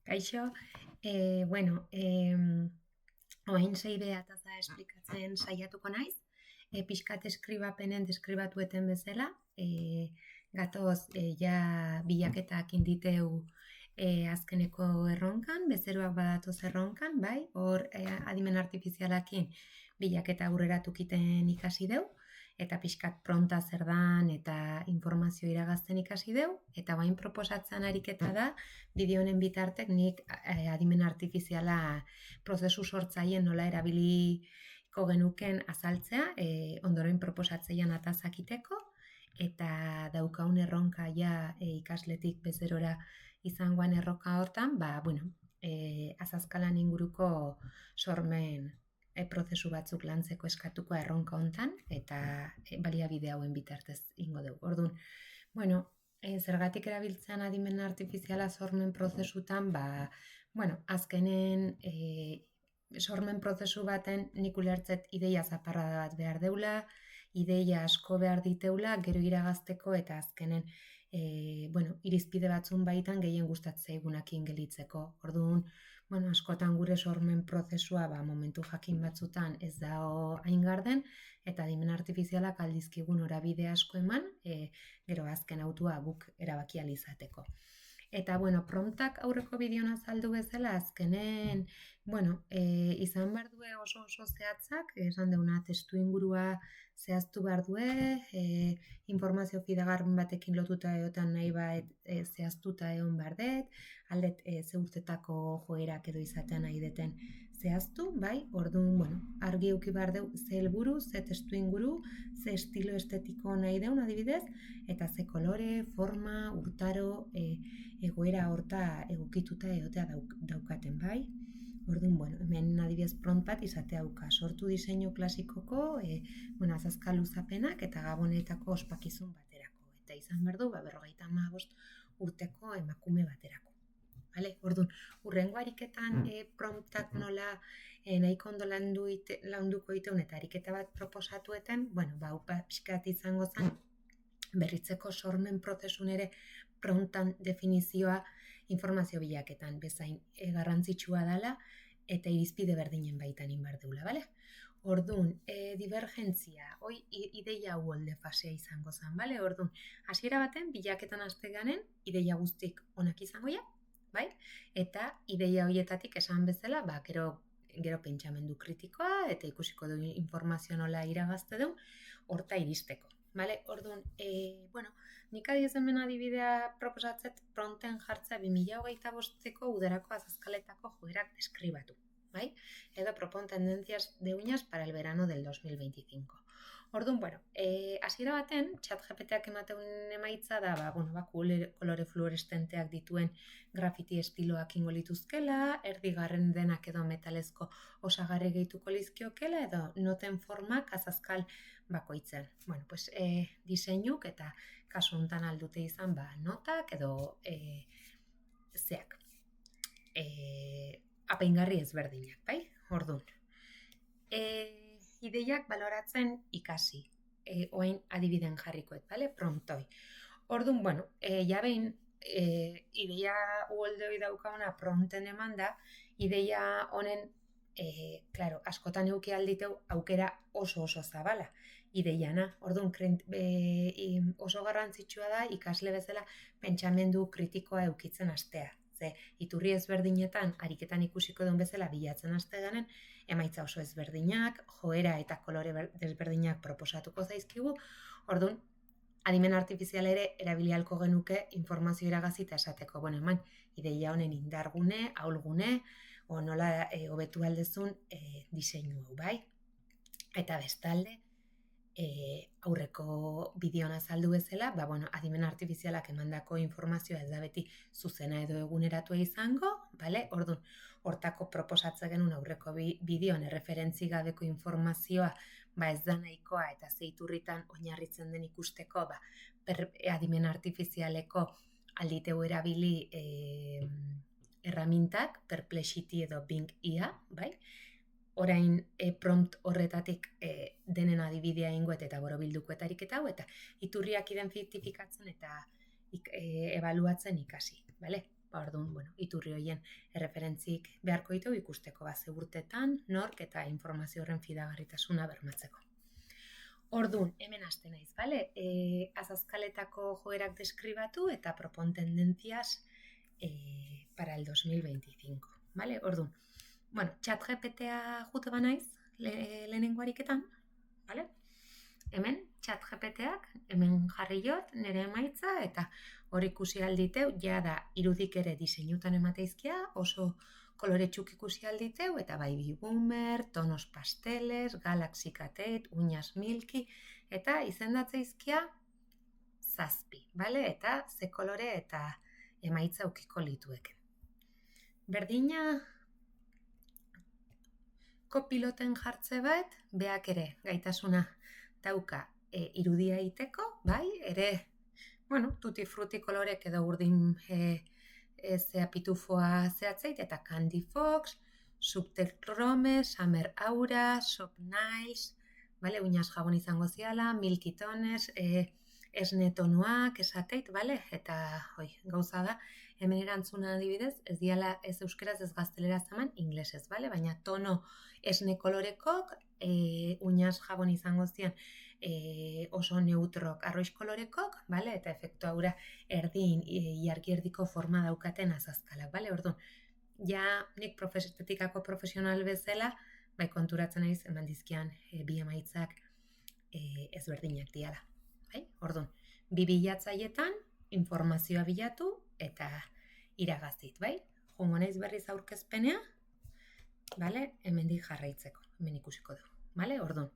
Kaixo, bueno, oain sei behataza esplikatzen saiatuko naiz, pixkat eskribapenen deskribatueten bezala, gatoz ja bilaketak inditeu azkeneko erronkan, bezeroak badatoz erronkan, bai, hor adimen artifizialakin bilaketa aurreratukiten ikasi deu, eta pixkat pronta zer dan eta informazio iragazten ikasi deu, eta bain proposatzen ariketa da, bideo honen bitartek nik adimen artifiziala prozesu sortzaien nola erabiliko genuken azaltzea, ondoren proposatzeian atazakiteko, eta daukaun erronka ja ikasletik bezerora izangoan erroka hortan, azazkalan inguruko sormen prozesu batzuk lantzeko eskatuko erronka hontan, eta baliabide hauen bitartez ingo dugu. Orduan, zergatik erabiltzean adimen artifiziala sormen prozesutan, azkenen sormen prozesu baten nik ulertzet ideia zaparrada bat behar deula, ideia asko behar diteula, gero iragazteko eta azkenen irizpide batzun baitan gehien gustatzea egunakin gelitzeko. Orduan, askotan gure sormen prozesua momentu jakin batzutan ez da hain garden, eta adimen artifizialak aldizkigun orabide asko eman, gero azken autua guk erabaki alizateko. Eta, promptak aurreko bideon azaldu bezala, azkenen, izan behar due oso zehatzak, esan deuna testu ingurua zehaztu behar due, informazio fidagarren batekin lotuta egotan nahi bat zehaztuta egon behar dut, aldet ze urtetako joerak edo izatean nahi deten zehaztu, bai, orduan, argi euki behar deu ze helburu, ze testu inguru, ze estilo estetiko nahi deun adibidez, eta ze kolore, forma, urtaro, egoera horta egokituta egotea daukaten, bai. Orduan, hemen adibidez prompt bat izatea dauka, sortu diseinu klasikoko, azazka luzapenak eta gabonetako ospakizun baterako. Eta izan behar du, 55 urteko emakume baterako. Vale? Orduan, urrengo ariketan promptak nola nahiko ondo launduko iteun eta ariketa bat proposatueten, pixkat izango zen, berritzeko sormen prozesun ere promptan definizioa informazio bilaketan bezain garrantzitsua dela eta irizpide berdinen baitan inbar deula, bale? Orduan, divergentzia, ideia uolde fasea izango zen, bale? Orduan, hasiera baten bilaketan haste ganen, ideia guztik onak izango ja, bai? Eta ideia horietatik esan bezala, gero pentsamendu kritikoa eta ikusiko du informazio nola iragazte duen, horta iristeko. Vale? Orduan, nik adiezen adibidea proposatzet prompten jartzea 2025ko udarako azazkaletako joerak deskribatu. Bai? Edo propon tendencias de uñas para el verano del 2025. Orduan, hasiera baten, ChatGPTak emateun emaitza da, kolore fluorescenteak dituen grafiti estiloak ingo lituzkela, erdigarren denak edo metalezko osagarri gehituko lizkiokela, edo noten formak azazkal bakoitzen. Diseinuk eta kasu hontan aldute izan notak edo zeak. Apaingarri ezberdinak, bai? Orduan. Ideiak baloratzen ikasi. Oain adibiden jarrikoet, bale? Promptoi. Orduan, jabein ideia uoldoi daukauna prompten eman da, ideia honen askotan euki alditeu aukera oso zabala ideiana. Orduan, oso garrantzitsua da ikasle bezala pentsamendu kritikoa eukitzen hastea. Ze, iturri ezberdinetan, ariketan ikusiko duen bezala bilatzen haste ganen, emaitza oso ezberdinak, joera eta kolore desberdinak proposatuko zaizkigu. Orduan, adimen artifiziala ere erabilialko genuke informazio iragazita esateko. Ideia honen indargune, ahulgune, o nola hobetu aldezun diseinu hau, bai? Eta bestalde, aurreko bideon azaldu bezala, adimen artifizialak emandako informazioa ez da beti zuzena edo eguneratua izango, bale? Orduan, hortako proposatze genuen aurreko bideon erreferentzi gabeko informazioa ez da nahikoa eta zeiturritan oinarritzen den ikusteko, adimen artifizialeko alditeu erabili erramintak, Perplexity edo Bing IA, bai? Orain prompt horretatik denen adibidea ingoet eta borobildukoetarik eta hau, eta iturriak identifikatzen eta ebaluatzen ikasi, bale? orduan, iturri horien erreferentzik beharko ditu ikusteko ze urtetan, nork eta informazio horren fidagarritasuna bermatzeko. Orduan, hemen hasten naiz, bale? Azazkaletako joerak deskribatu eta propon tendentzias para el 2025, bale? Orduan, ChatGPT-a jute banaiz lehenengo ariketan, bale? Hemen ChatGPT-ak, hemen jarri jot, nire emaitza, eta hor ikusi alditeu, da irudik ere diseinutan emateizkia, oso koloretxuk ikusi alditeu, eta bai boomer, tonos pasteles, galaxy catet, uñas milky, eta izendatzeizkia zazpi, bale? Eta ze kolore eta emaitza ukiko lituek. Berdina kopiloten jartze bat, beak ere gaitasuna dauka irudia egiteko, bai? Ere, tutti frutti kolorek edo urdin zea pitufoa zehatzeit, eta Candy Fox, Subterrome, Summer Aura, Shop Nice, bale? Uñas jabon izango ziala, Milky Tones, esne tonuak esateit, bale? Eta, gauza da, hemen erantzuna adibidez, ez diala ez euskeraz ez gazteleraz eman, inglesez, bale? Baina tono esne kolorekok, uñas jabon izango zian oso neutrok arroiz kolorekok, bale? Eta efektu aura erdin, iargi erdiko forma daukaten azazkalak, bale? Orduan, nik estetikako profesional bezala, bai konturatzen naiz eman dizkian bi emaitzak ezberdinak diala, bai? Orduan, bi bilatzaietan informazioa bilatu eta iragazit, bai? Jungo naiz berriz aurkezpenea, bale? Hemendik jarraitzeko, hemen ikusiko dugu, bale? Orduan,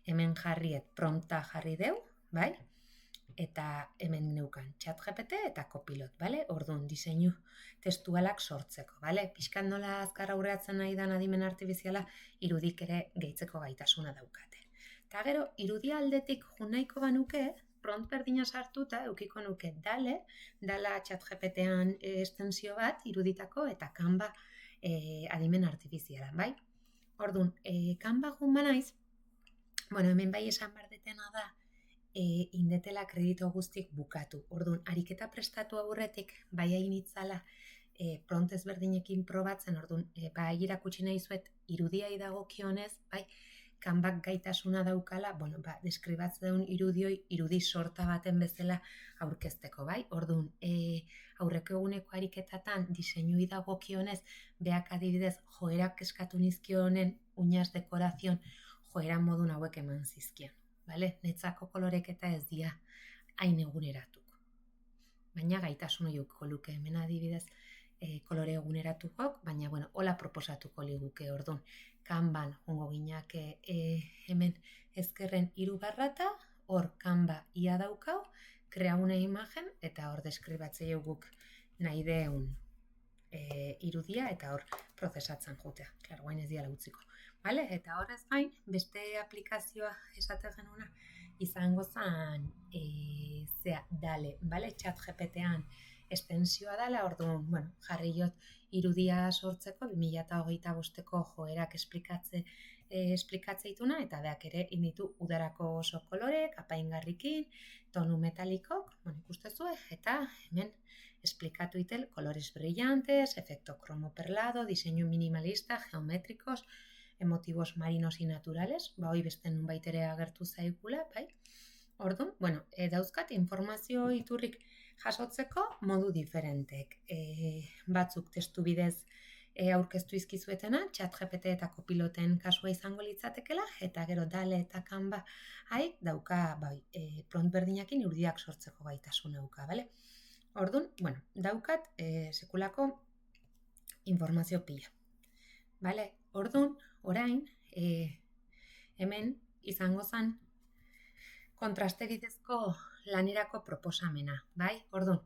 hemen jarriet prompta jarri deu, bai? Eta hemen neukan ChatGPT eta Copilot, bale? Orduan, diseinu testualak sortzeko, bale? Pixkan nola azkar aurreatzen nahi dan adimen artifiziala, irudik ere gehitzeko gaitasuna daukate. Eta gero, irudia aldetik junaiko banuke, prompt berdina sartuta, eukiko nuke dala ChatGPT-an estensio bat, iruditako eta Canva adimen artifiziala, bai? Orduan, Canva jun banaiz, hemen bai esan bardetena da, indetela kredito guztik bukatu. Orduan, ariketa prestatu aurretik, bai hain itzala, prompt ezberdinekin probatzen, orduan, bai irakutsi nahi zuet, irudiai dagokionez, bai, Canvak gaitasuna daukala, deskribatzeun irudi sorta baten bezala aurkezteko, bai? Orduan, aurreko eguneko ariketatan diseinui dagokionez, beak adibidez joerak eskatu nizkionen uñas dekorazion joera modun hauek eman zizkian, bale? Netzako kolorek eta ez dia hain eguneratuko. Baina gaitasun horiuko luke, hemen adibidez kolore eguneratuko, baina, hola proposatuko liguke, orduan. Canvan jongo ginak hemen ezkerren 3 hor Canva ia daukau, krea una imagen, eta hor deskribatzei guk nahi deun irudia, eta hor prozesatzen jotea. Klaro, guain ez diala utziko. Vale? Eta horrez gain, beste aplikazioa esate genuna, izango zen dale, vale? ChatGPT-an estensioa dela, orduan, jarri jot irudia sortzeko 2025ko joerak esplikatzeituna, eta beak ere inditu udarako oso kolorek, apaingarrikin, tonu metalikok, ikustezue, eta hemen esplikatu itel colores brillantes, efecto cromo perlado, diseño minimalista, geométricos, emotivos marinos y naturales, hoi beste nunbait ere agertu zaigula, bai? Orduan, dauzkat informazio iturrik jasotzeko modu diferentek. Batzuk testu bidez aurkeztu izkizuetena, ChatGPT eta Copiloten kasua izango litzatekela, eta gero Dale eta Canva haik dauka prompt berdinakin irudiak sortzeko gaitasuna dauka, bale? Orduan, daukat sekulako informazio pila. Bale? Orduan, orain, hemen izango zen kontraste bidezko lanerako proposamena, bai? Orduan,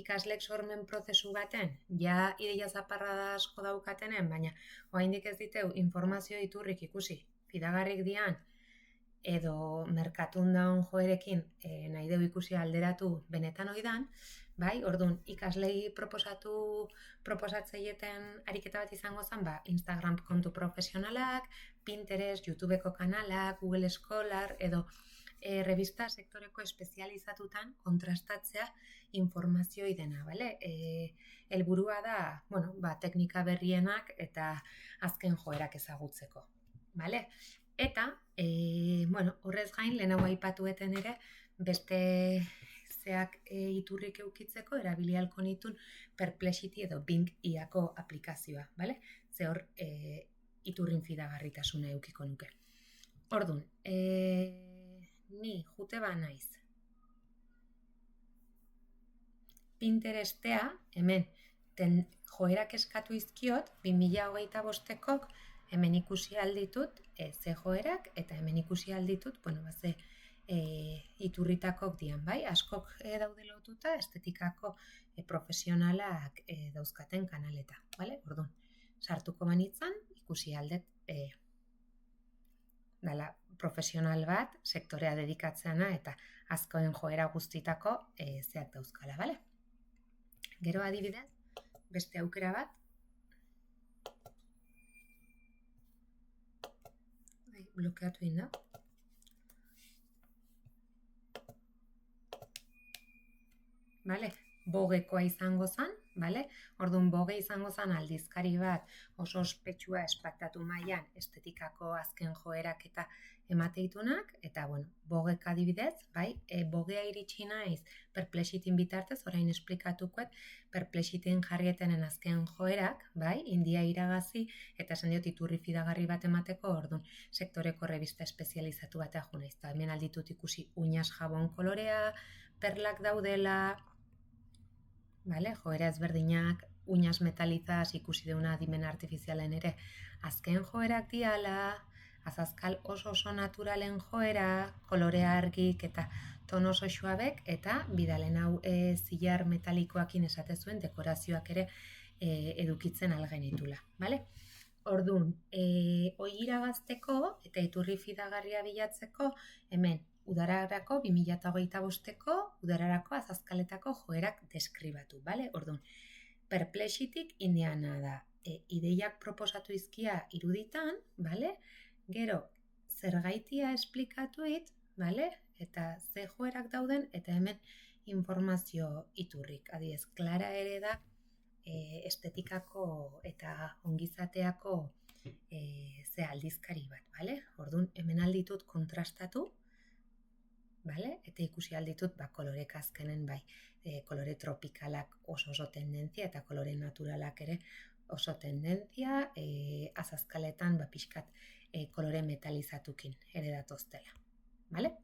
ikaslek sormen prozesu baten, ideia zaparra da asko daukatenen, baina oraindik ez diteu informazio iturrik ikusi, fidagarrik dian, edo merkatun daun joerekin nahi deu ikusi alderatu benetan oidan, bai? Orduan, ikaslei proposatzeieten ariketa bat izango zen, Instagram kontu profesionalak, Pinterest, YouTubeko kanalak, Google Scholar, edo revista sektoreko espezializatutan kontrastatzea informazioi dena, bale? Helburua da, bueno, teknika berrienak eta azken joerak ezagutzeko, bale? Eta, bueno, horrez gain, lehenago aipatueten ere, beste iturrik eukitzeko erabili ahalko nitun Perplexity edo Bing iako aplikazioa, bale? Ze hor iturrin fidagarritasuna eukiko nuke. Ordun, ni jute ba naiz. Pinterestea, hemen, joerak eskatu izkiot, 2025-ekok hemen ikusi alditut ze joerak, eta hemen ikusi alditut, bueno, ze iturritakok dian, bai? Askok daude lotuta estetikako profesionalak dauzkaten kanaleta, bale? Orduan, sartuko banitzan, ikusi aldet dala profesional bat, sektorea dedikatzeana eta azkoen joera guztitako zeak dauzkala, bale? Gero adibidez, beste aukera bat, blokeatu inda. Vale? Bogekoa izango zen, vale? Orduan boge izango zen aldizkari bat oso ospetsua espaktatu mailan estetikako azken joerak eta emateitunak, eta bueno, bogek adibidez, bai? Bogea iritsi naiz Perplexityn bitartez, orain esplikatukoet Perplexityn jarrietenen azken joerak, bai? India iragazi eta esan diot iturri fidagarri bat emateko, orduan sektoreko revista espezializatu batea jo naiz. Hemen alditut ikusi uñas jabon kolorea, perlak daudela, vale? Joera ezberdinak, uñas metalizaz ikusi deuna adimen artifizialen ere azken joerak diala, azazkal oso naturalen joera, kolorea argik eta tono oso suabek, eta bidalen hau zilar metalikoakin esate zuen dekorazioak ere edukitzen algenitula, vale? Orduan, hoi iragazteko eta iturri fidagarria bilatzeko, hemen udararako 2025-eko udararako azazkaletako joerak deskribatu, bale? Orduan, Perplexityk indiana da, ideiak proposatu izkia iruditan, bale? Gero, zergaitia esplikatuit, bale? Eta ze joerak dauden, eta hemen informazio iturrik. Adiez, Klara ere da estetikako eta ongizateako ze aldizkari bat, bale? Orduan, hemen alditut kontrastatu, bale? Eta ikusi alditut, kolorek azkenen, bai, kolore tropikalak oso tendentzia, eta kolore naturalak ere oso tendentzia, azazkaletan, pixkat, kolore metalizatukin ere datoztela, bale?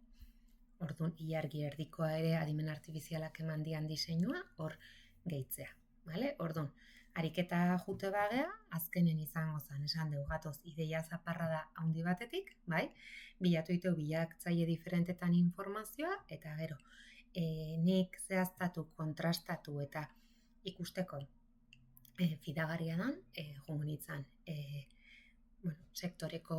Orduan, ilargi erdikoa ere adimen artifizialak eman dian diseinua, hor gehitzea, bale? Orduan, ariketa jute bagea, azkenen izango zen, esan dugu gatoz, ideia zaparra da handi batetik, bai? Bilatu iteu bilatzaile diferentetan informazioa, eta gero, nik zehaztatu, kontrastatu eta ikusteko fidagarria dan, jungunitzan, sektoreko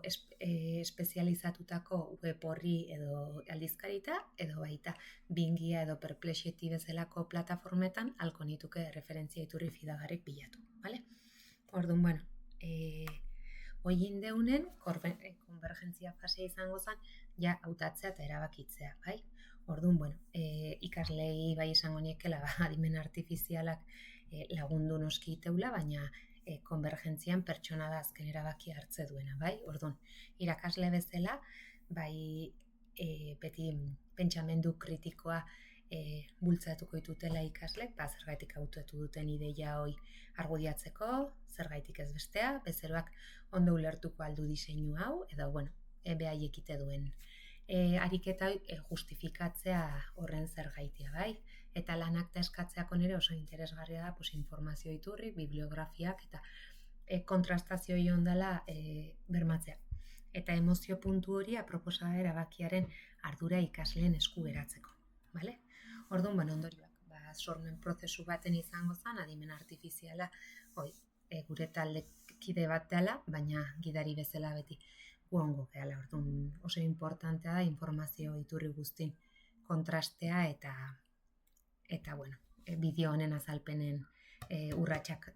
espezializatutako web horri edo aldizkarita, edo baita Bingia edo Perplexity bezalako plataformetan halko nituke referentzia iturri fidagarrik bilatu, bale? Orduan, bueno, hoin deunen, konvergentzia fasea izango zen, ja hautatzea eta erabakitzea, bai? Orduan, bueno, ikaslei bai izango niekela, adimen artifizialak lagundu noski iteula, baina konvergentzian pertsona da azken erabaki hartze duena, bai? Orduan, irakasle bezala, bai beti pentsamendu kritikoa bultzatuko ditutela ikaslek, zergaitik hautatu duten ideia hoi argudiatzeko, zergaitik ez bestea, bezeroak ondo ulertuko aldu diseinu hau, edo, bueno, behaiek ite duen ariketa justifikatzea horren zergaitia, bai? Eta lanak da eskatzeako nire oso interesgarria da, informazio iturri, bibliografiak eta kontrastazio ondala bermatzea. Eta emozio puntu hori aproposa erabakiaren ardura ikasleen esku geratzeko, bale? Orduan, bueno, ondorioak, sormen prozesu baten izango zen, adimen artifiziala, gure taldekide bat dela, baina gidari bezala beti guongo gehala. Orduan, oso importantea da informazio iturri guztin kontrastea eta bueno, bideo honen azalpenen urratsak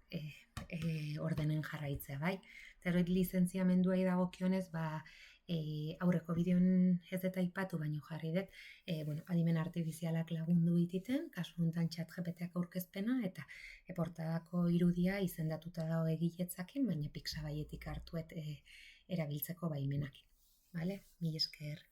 ordenen jarraitzea, bai? Zeroit lizentziamenduei dagokionez, aurreko bideon ez dut aipatu, baino jarri dut, adimen artifizialak lagundu dititen, kasu honetan ChatGPTak aurkezpena, eta portadako irudia izendatuta dago egiletzakin, baina Pixabayetik hartuet erabiltzeko baimenak. Vale? Mil esker.